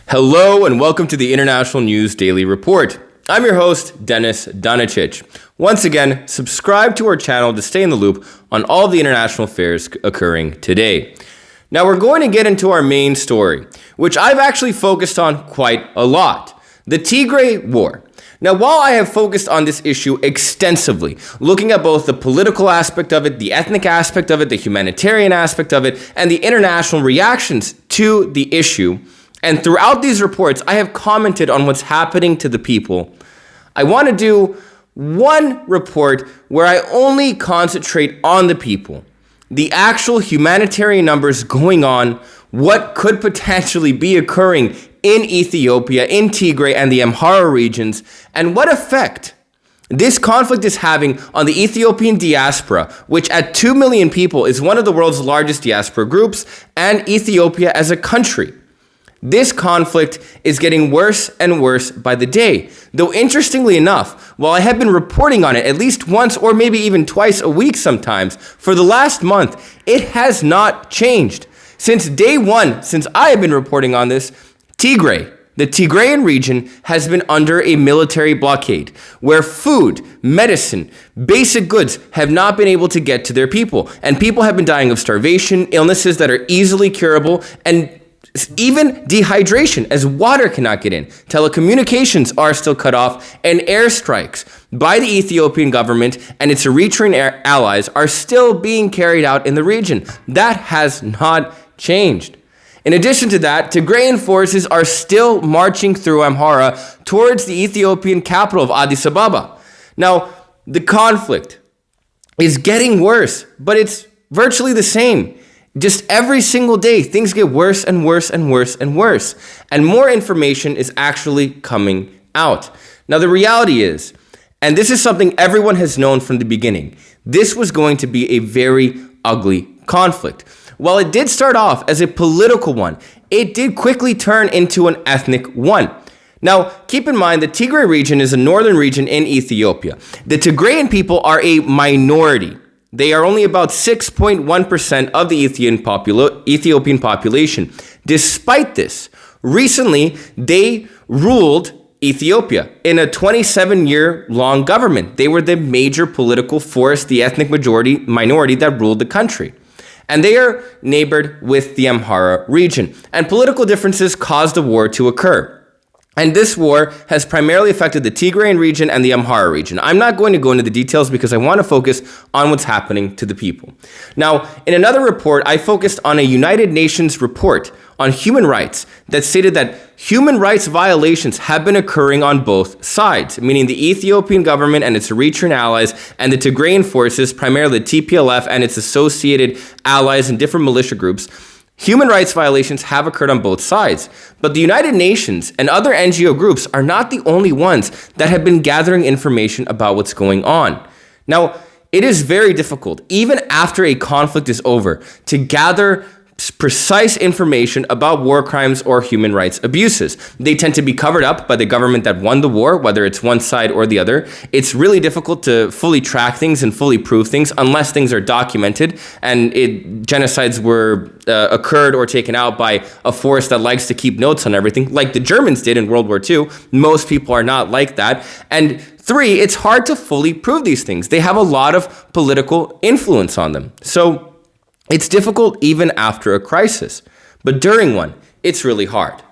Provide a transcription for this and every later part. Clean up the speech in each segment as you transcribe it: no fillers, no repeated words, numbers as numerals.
Hello and welcome to the International News Daily Report. I'm your host, Dennis Donicic. Once again, subscribe to our channel to stay in the loop on all the international affairs occurring today. Now we're going to get into our main story, which I've actually focused on quite a lot, the Tigray War. Now, while I have focused on this issue extensively, looking at both the political aspect of it, the ethnic aspect of it, the humanitarian aspect of it, and the international reactions to the issue, and throughout these reports, I have commented on what's happening to the people. I want to do one report where I only concentrate on the people, the actual humanitarian numbers going on, what could potentially be occurring in Ethiopia, in Tigray and the Amhara regions, and what effect this conflict is having on the Ethiopian diaspora, which at 2 million people is one of the world's largest diaspora groups, and Ethiopia as a country. This conflict is getting worse and worse by the day. Though interestingly enough, while I have been reporting on it at least once or maybe even twice a week sometimes, for the last month, it has not changed. Since day one, since I have been reporting on this, Tigray, the Tigrayan region, has been under a military blockade where food, medicine, basic goods have not been able to get to their people. And people have been dying of starvation, illnesses that are easily curable, and even dehydration, as water cannot get in. Telecommunications are still cut off, and airstrikes by the Ethiopian government and its Eritrean allies are still being carried out in the region. That has not changed. In addition to that, Tigrayan forces are still marching through Amhara towards the Ethiopian capital of Addis Ababa. Now, the conflict is getting worse, but it's virtually the same. Just every single day, things get worse and worse and worse and worse. And more information is actually coming out. Now, the reality is, and this is something everyone has known from the beginning, this was going to be a very ugly conflict. While it did start off as a political one, it did quickly turn into an ethnic one. Now, keep in mind, the Tigray region is a northern region in Ethiopia. The Tigrayan people are a minority. They are only about 6.1% of the Ethiopian population. Despite this, recently they ruled Ethiopia in a 27-year-long government. They were the major political force, the ethnic minority that ruled the country. And they are neighbored with the Amhara region. And political differences caused a war to occur. And this war has primarily affected the Tigrayan region and the Amhara region. I'm not going to go into the details because I want to focus on what's happening to the people. Now, in another report, I focused on a United Nations report on human rights that stated that human rights violations have been occurring on both sides, meaning the Ethiopian government and its Eritrean allies and the Tigrayan forces, primarily the TPLF and its associated allies and different militia groups. Human rights violations have occurred on both sides, but the United Nations and other NGO groups are not the only ones that have been gathering information about what's going on. Now, it is very difficult, even after a conflict is over, to gather precise information about war crimes or human rights abuses. They tend to be covered up by the government that won the war, whether it's one side or the other. It's really difficult to fully track things and fully prove things unless things are documented and genocides were occurred or taken out by a force that likes to keep notes on everything, like the Germans did in World War II. Most people are not like that. And 3, it's hard to fully prove these things. They have a lot of political influence on them. So it's difficult even after a crisis, but during one, it's really hard.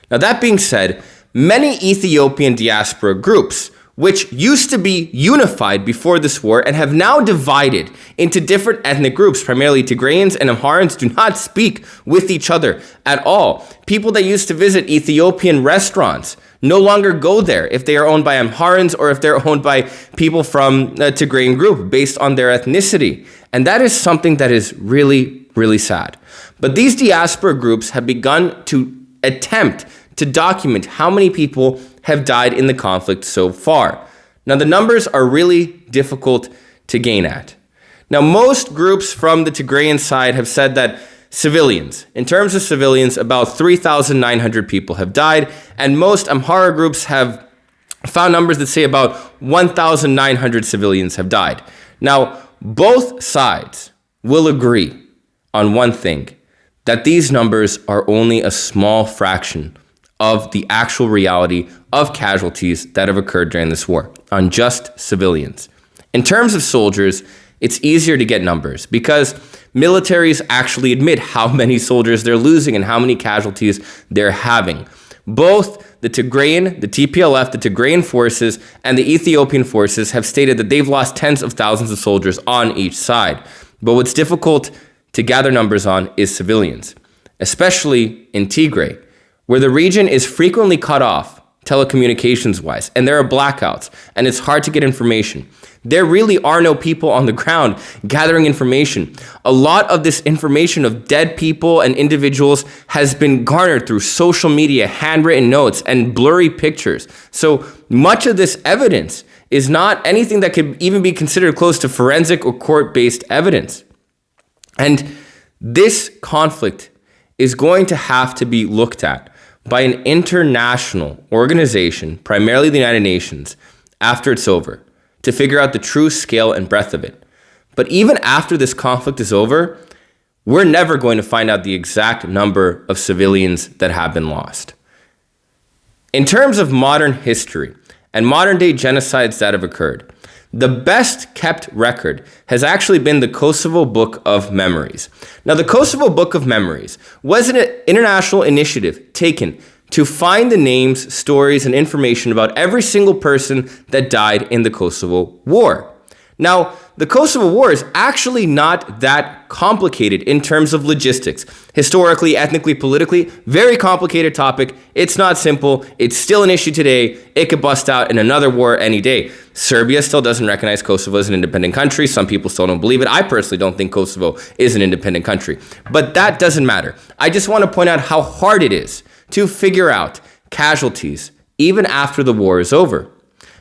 Now, that being said, many Ethiopian diaspora groups, which used to be unified before this war and have now divided into different ethnic groups, primarily Tigrayans and Amharans, do not speak with each other at all. People that used to visit Ethiopian restaurants no longer go there if they are owned by Amharans or if they're owned by people from a Tigrayan group based on their ethnicity. And that is something that is really, really sad. But these diaspora groups have begun to attempt to document how many people have died in the conflict so far. Now, the numbers are really difficult to gain at. Now, most groups from the Tigrayan side have said that civilians, in terms of civilians, about 3,900 people have died, and most Amhara groups have found numbers that say about 1,900 civilians have died. Now, both sides will agree on one thing, that these numbers are only a small fraction of the actual reality of casualties that have occurred during this war on just civilians. In terms of soldiers, it's easier to get numbers because militaries actually admit how many soldiers they're losing and how many casualties they're having. Both the Tigrayan, the TPLF, the Tigrayan forces, and the Ethiopian forces have stated that they've lost tens of thousands of soldiers on each side. But what's difficult to gather numbers on is civilians, especially in Tigray, where the region is frequently cut off telecommunications-wise, and there are blackouts, and it's hard to get information. There really are no people on the ground gathering information. A lot of this information of dead people and individuals has been garnered through social media, handwritten notes, and blurry pictures. So much of this evidence is not anything that could even be considered close to forensic or court-based evidence. And this conflict is going to have to be looked at by an international organization, primarily the United Nations, after it's over, to figure out the true scale and breadth of it. But even after this conflict is over, we're never going to find out the exact number of civilians that have been lost. In terms of modern history and modern day genocides that have occurred, the best kept record has actually been the Kosovo Book of Memories. Now, the Kosovo Book of Memories was an international initiative taken to find the names, stories, and information about every single person that died in the Kosovo War. Now, the Kosovo War is actually not that complicated in terms of logistics. Historically, ethnically, politically, very complicated topic. It's not simple. It's still an issue today. It could bust out in another war any day. Serbia still doesn't recognize Kosovo as an independent country. Some people still don't believe it. I personally don't think Kosovo is an independent country. But that doesn't matter. I just want to point out how hard it is to figure out casualties even after the war is over.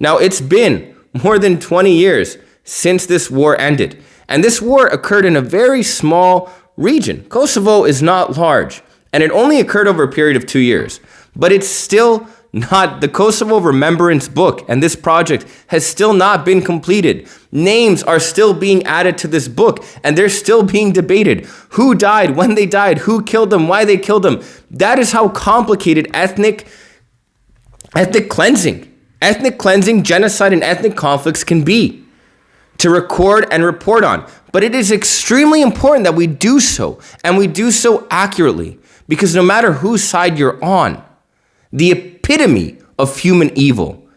Now, it's been more than 20 years since this war ended. And this war occurred in a very small region. Kosovo is not large, and it only occurred over a period of 2 years. But it's still not, the Kosovo Remembrance Book and this project has still not been completed. Names are still being added to this book, and they're still being debated. Who died, when they died, who killed them, why they killed them. That is how complicated ethnic cleansing, genocide, and ethnic conflicts can be to record and report on. But it is extremely important that we do so, and we do so accurately, because no matter whose side you're on, the epitome of human evil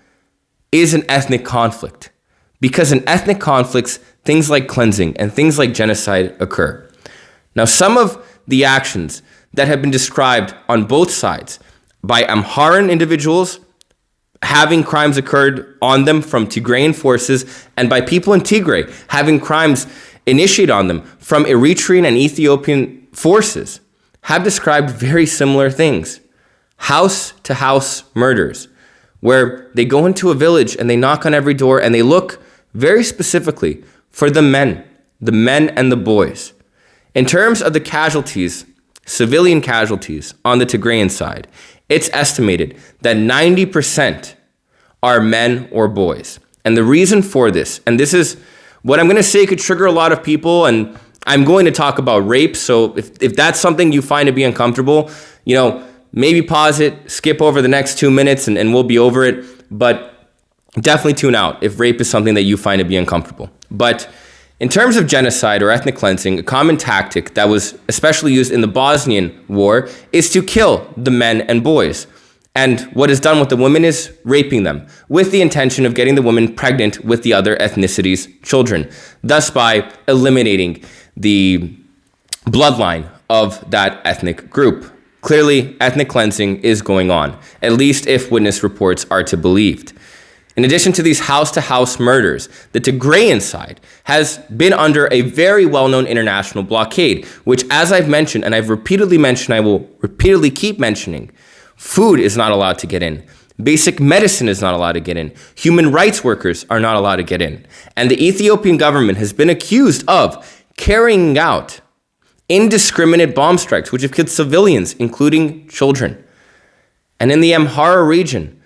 is an ethnic conflict. Because in ethnic conflicts, things like cleansing and things like genocide occur. Now, some of the actions that have been described on both sides by Amharan individuals having crimes occurred on them from Tigrayan forces, and by people in Tigray having crimes initiated on them from Eritrean and Ethiopian forces, have described very similar things. House-to-house murders, where they go into a village and they knock on every door and they look very specifically for the men and the boys. In terms of the casualties, civilian casualties on the Tigrayan side, it's estimated that 90% are men or boys. And the reason for this, and this is what I'm going to say could trigger a lot of people, and I'm going to talk about rape, so if that's something you find to be uncomfortable, maybe pause it, skip over the next 2 minutes, and we'll be over it. But definitely tune out if rape is something that you find to be uncomfortable. But in terms of genocide or ethnic cleansing, a common tactic that was especially used in the Bosnian War is to kill the men and boys. And what is done with the women is raping them with the intention of getting the women pregnant with the other ethnicity's children, thus by eliminating the bloodline of that ethnic group. Clearly, ethnic cleansing is going on, at least if witness reports are to be believed. In addition to these house-to-house murders, the Tigrayan side has been under a very well-known international blockade, which, as I've mentioned, and I've repeatedly mentioned, I will repeatedly keep mentioning, food is not allowed to get in. Basic medicine is not allowed to get in. Human rights workers are not allowed to get in. And the Ethiopian government has been accused of carrying out indiscriminate bomb strikes, which have killed civilians, including children. And in the Amhara region,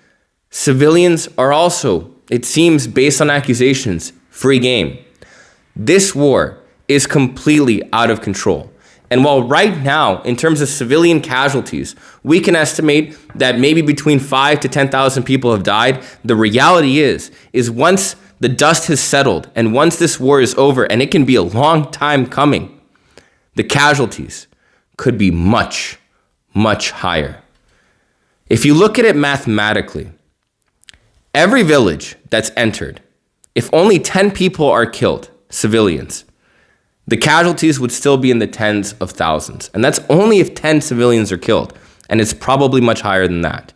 civilians are also, it seems, based on accusations, free game. This war is completely out of control. And while right now, in terms of civilian casualties, we can estimate that maybe between 5,000 to 10,000 people have died, the reality is once the dust has settled and once this war is over, and it can be a long time coming, the casualties could be much, much higher. If you look at it mathematically, every village that's entered, if only 10 people are killed, civilians, the casualties would still be in the tens of thousands. And that's only if 10 civilians are killed. And it's probably much higher than that.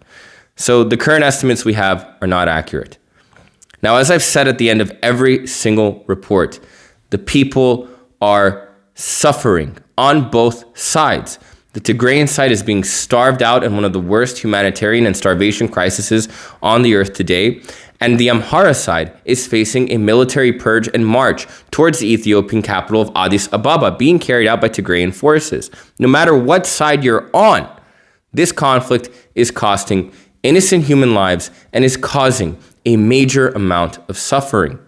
So the current estimates we have are not accurate. Now, as I've said at the end of every single report, the people are suffering on both sides. The Tigrayan side is being starved out in one of the worst humanitarian and starvation crises on the earth today. And the Amhara side is facing a military purge and march towards the Ethiopian capital of Addis Ababa, being carried out by Tigrayan forces. No matter what side you're on, this conflict is costing innocent human lives and is causing a major amount of suffering.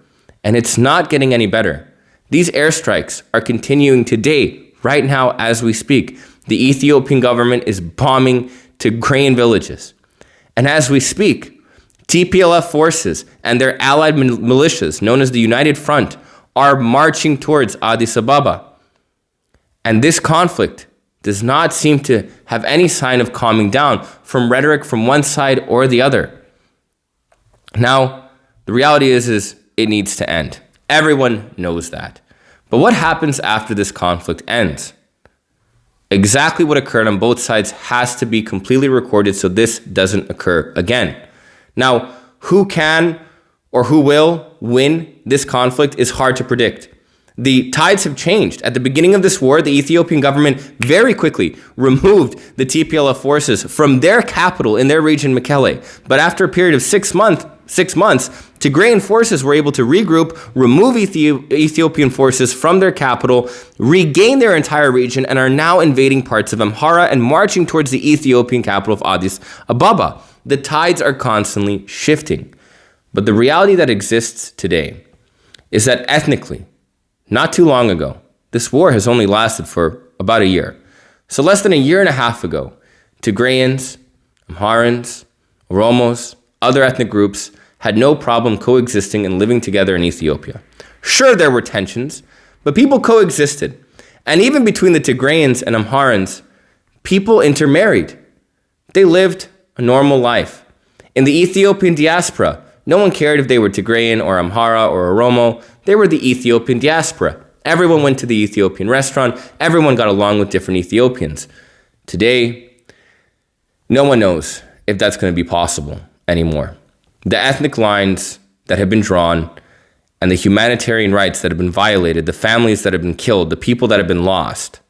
And it's not getting any better. These airstrikes are continuing today, right now as we speak. The Ethiopian government is bombing Tigrayan villages. And as we speak, TPLF forces and their allied militias, known as the United Front, are marching towards Addis Ababa. And this conflict does not seem to have any sign of calming down from rhetoric from one side or the other. Now, the reality is it needs to end. Everyone knows that. But what happens after this conflict ends? Exactly what occurred on both sides has to be completely recorded so this doesn't occur again. Now, who can or who will win this conflict is hard to predict. The tides have changed. At the beginning of this war, the Ethiopian government very quickly removed the TPLF forces from their capital in their region, Mekelle. But after a period of 6 months, Tigrayan forces were able to regroup, remove Ethiopian forces from their capital, regain their entire region, and are now invading parts of Amhara and marching towards the Ethiopian capital of Addis Ababa. The tides are constantly shifting. But the reality that exists today is that ethnically, not too long ago, this war has only lasted for about a year. So less than a year and a half ago, Tigrayans, Amharans, Oromos, other ethnic groups had no problem coexisting and living together in Ethiopia. Sure, there were tensions, but people coexisted. And even between the Tigrayans and Amharans, people intermarried. They lived a normal life. In the Ethiopian diaspora, no one cared if they were Tigrayan or Amhara or Oromo. They were the Ethiopian diaspora. Everyone went to the Ethiopian restaurant. Everyone got along with different Ethiopians. Today, no one knows if that's going to be possible anymore. The ethnic lines that have been drawn and the humanitarian rights that have been violated, the families that have been killed, the people that have been lost,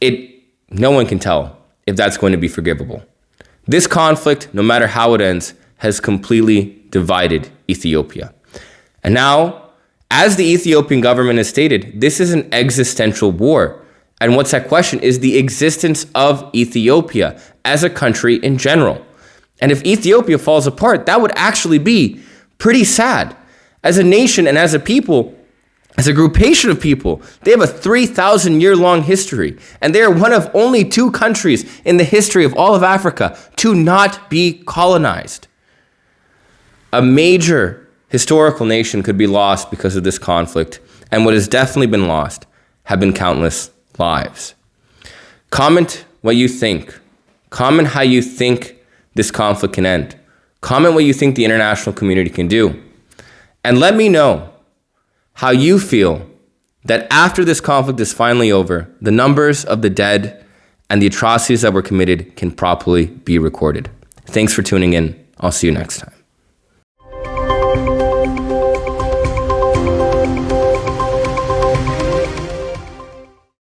no one can tell if that's going to be forgivable. This conflict, no matter how it ends, has completely divided Ethiopia. And now, as the Ethiopian government has stated, this is an existential war. And what's at question is the existence of Ethiopia as a country in general. And if Ethiopia falls apart, that would actually be pretty sad. As a nation and as a people, as a groupation of people, they have a 3,000-year-long history. And they are one of only 2 countries in the history of all of Africa to not be colonized. A major historical nation could be lost because of this conflict. And what has definitely been lost have been countless lives. Comment what you think. Comment how you think this conflict can end. Comment what you think the international community can do. And let me know how you feel that after this conflict is finally over, the numbers of the dead and the atrocities that were committed can properly be recorded. Thanks for tuning in. I'll see you next time.